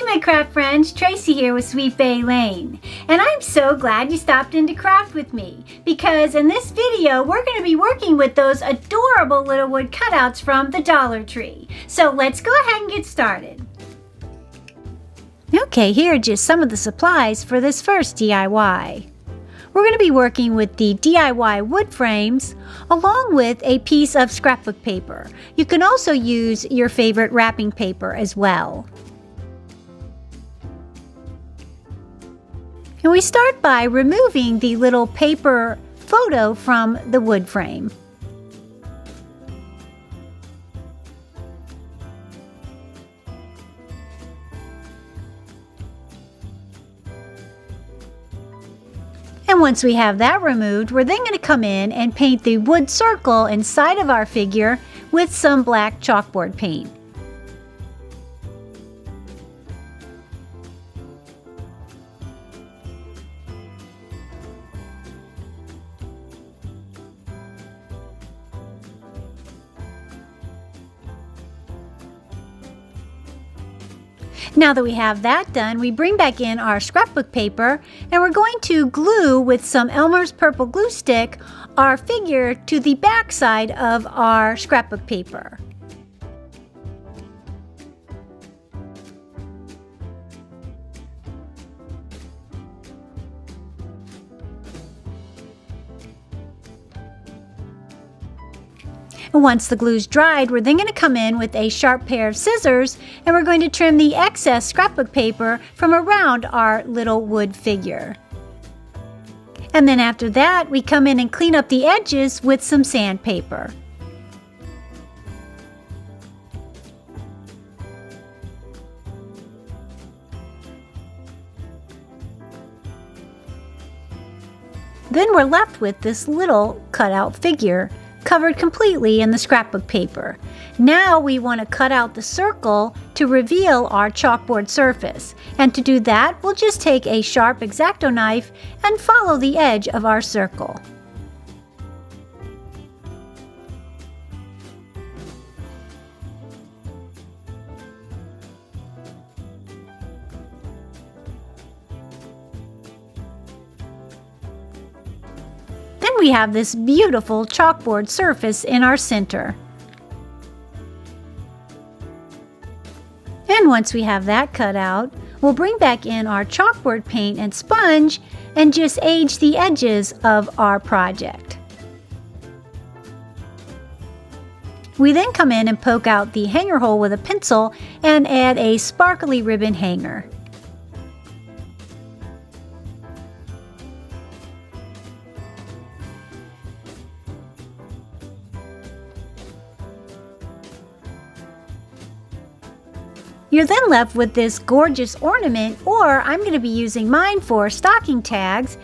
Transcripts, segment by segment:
my craft friends, Tracy here with Sweet Bay Lane. And I'm so glad you stopped in to craft with me, because in this video we're going to be working with those adorable little wood cutouts from the Dollar Tree. So let's go ahead and get started. Okay, here are just some of the supplies for this first DIY. We're going to be working with the DIY wood frames along with a piece of scrapbook paper. You can also use your favorite wrapping paper as well. And we start by removing the little paper photo from the wood frame. And once we have that removed, we're then going to come in and paint the wood circle inside of our figure with some black chalkboard paint. Now that we have that done, we bring back in our scrapbook paper and we're going to glue with some Elmer's purple glue stick our figure to the back side of our scrapbook paper. And once the glue's dried, we're then going to come in with a sharp pair of scissors and we're going to trim the excess scrapbook paper from around our little wood figure. And then after that, we come in and clean up the edges with some sandpaper. Then we're left with this little cutout figure covered completely in the scrapbook paper. Now we want to cut out the circle to reveal our chalkboard surface. And to do that, we'll just take a sharp X-Acto knife and follow the edge of our circle. We have this beautiful chalkboard surface in our center. And once we have that cut out, we'll bring back in our chalkboard paint and sponge and just age the edges of our project. We then come in and poke out the hanger hole with a pencil and add a sparkly ribbon hanger. You're then left with this gorgeous ornament, or I'm going to be using mine for stocking tags,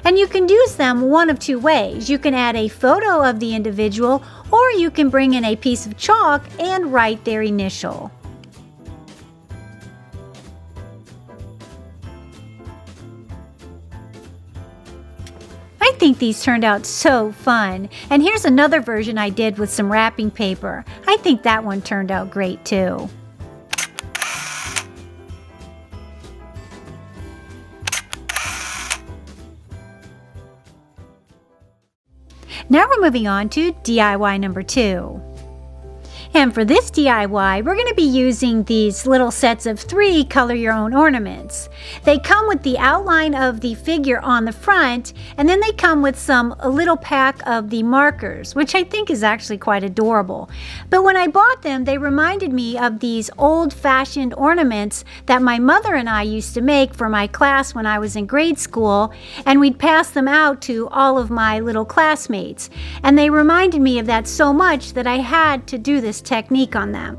and you can use them one of two ways. You can add a photo of the individual, or you can bring in a piece of chalk and write their initial. I think these turned out so fun, and here's another version I did with some wrapping paper. I think that one turned out great too. Now we're moving on to DIY number 2. And for this DIY, we're going to be using these little sets of 3 color your own ornaments. They come with the outline of the figure on the front, and then they come with a little pack of the markers, which I think is actually quite adorable. But when I bought them, they reminded me of these old-fashioned ornaments that my mother and I used to make for my class when I was in grade school, and we'd pass them out to all of my little classmates. And they reminded me of that so much that I had to do this technique on them.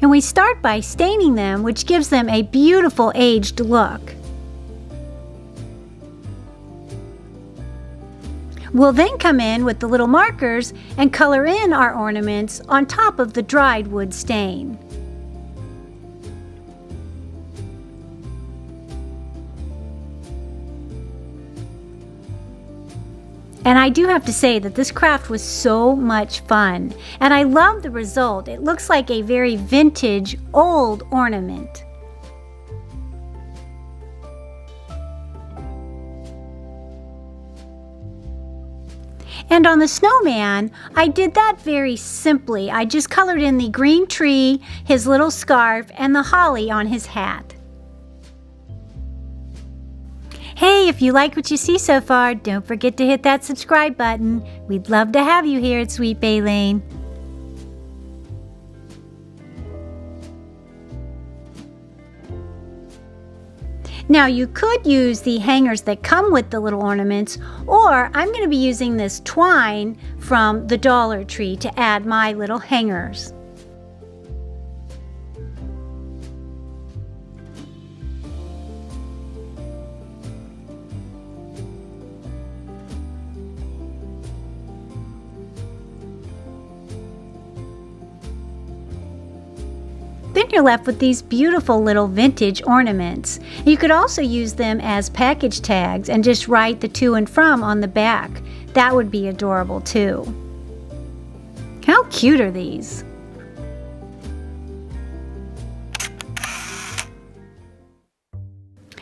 And we start by staining them, which gives them a beautiful aged look. We'll then come in with the little markers and color in our ornaments on top of the dried wood stain. And I do have to say that this craft was so much fun, and I love the result. It looks like a very vintage, old ornament. And on the snowman, I did that very simply. I just colored in the green tree, his little scarf, and the holly on his hat. Hey, if you like what you see so far, don't forget to hit that subscribe button. We'd love to have you here at Sweet Bay Lane. Now you could use the hangers that come with the little ornaments, or I'm going to be using this twine from the Dollar Tree to add my little hangers. Then you're left with these beautiful little vintage ornaments. You could also use them as package tags and just write the to and from on the back. That would be adorable too. How cute are these?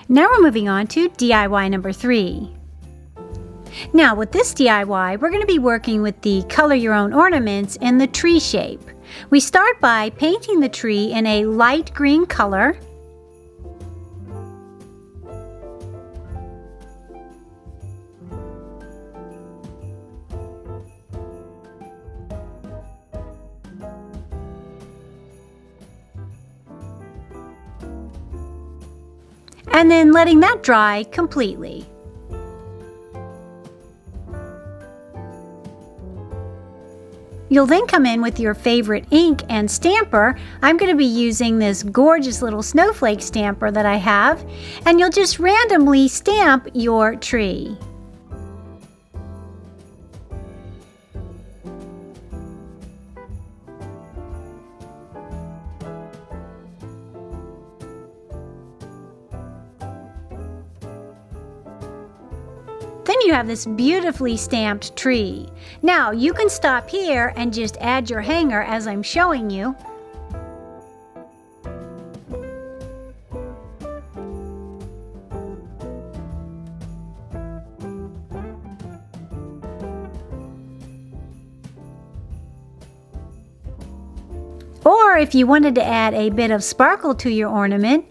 Now we're moving on to DIY number 3. Now with this DIY, we're going to be working with the color your own ornaments in the tree shape. We start by painting the tree in a light green color. And then letting that dry completely. You'll then come in with your favorite ink and stamper. I'm going to be using this gorgeous little snowflake stamper that I have, and you'll just randomly stamp your tree. Then you have this beautifully stamped tree. Now you can stop here and just add your hanger as I'm showing you. Or if you wanted to add a bit of sparkle to your ornament,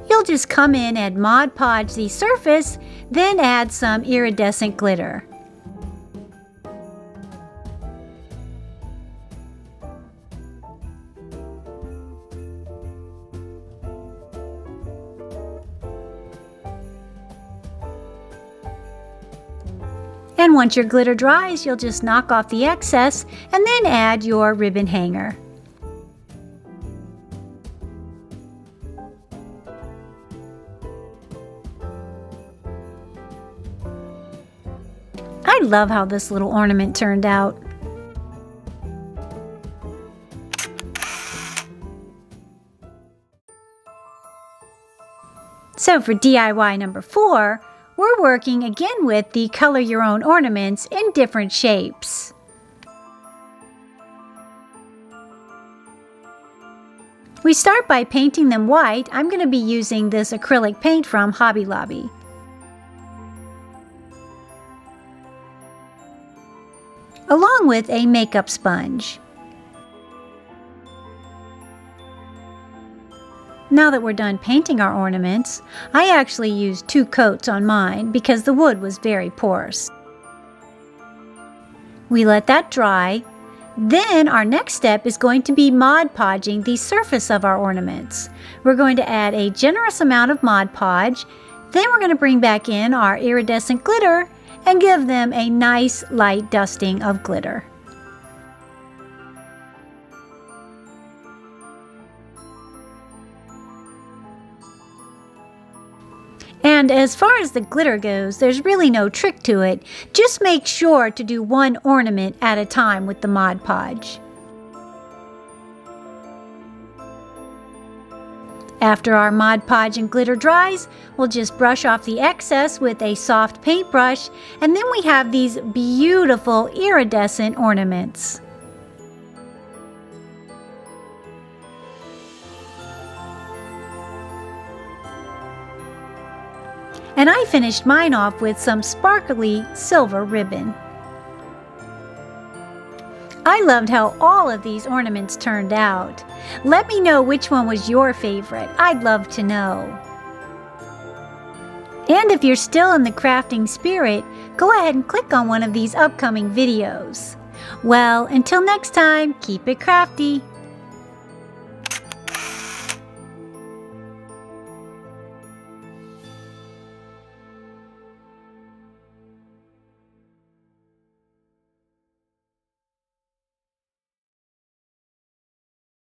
you'll just come in and Mod Podge the surface, then add some iridescent glitter. And once your glitter dries, you'll just knock off the excess and then add your ribbon hanger. I love how this little ornament turned out. So for DIY number 4, we're working again with the color your own ornaments in different shapes. We start by painting them white. I'm going to be using this acrylic paint from Hobby Lobby. Along with a makeup sponge. Now that we're done painting our ornaments, I actually used 2 coats on mine because the wood was very porous. We let that dry. Then our next step is going to be Mod Podging the surface of our ornaments. We're going to add a generous amount of Mod Podge. Then we're going to bring back in our iridescent glitter and give them a nice light dusting of glitter. And as far as the glitter goes, there's really no trick to it. Just make sure to do one ornament at a time with the Mod Podge. After our Mod Podge and glitter dries, we'll just brush off the excess with a soft paintbrush, and then we have these beautiful iridescent ornaments. And I finished mine off with some sparkly silver ribbon. I loved how all of these ornaments turned out. Let me know which one was your favorite. I'd love to know. And if you're still in the crafting spirit, go ahead and click on one of these upcoming videos. Well, until next time, keep it crafty.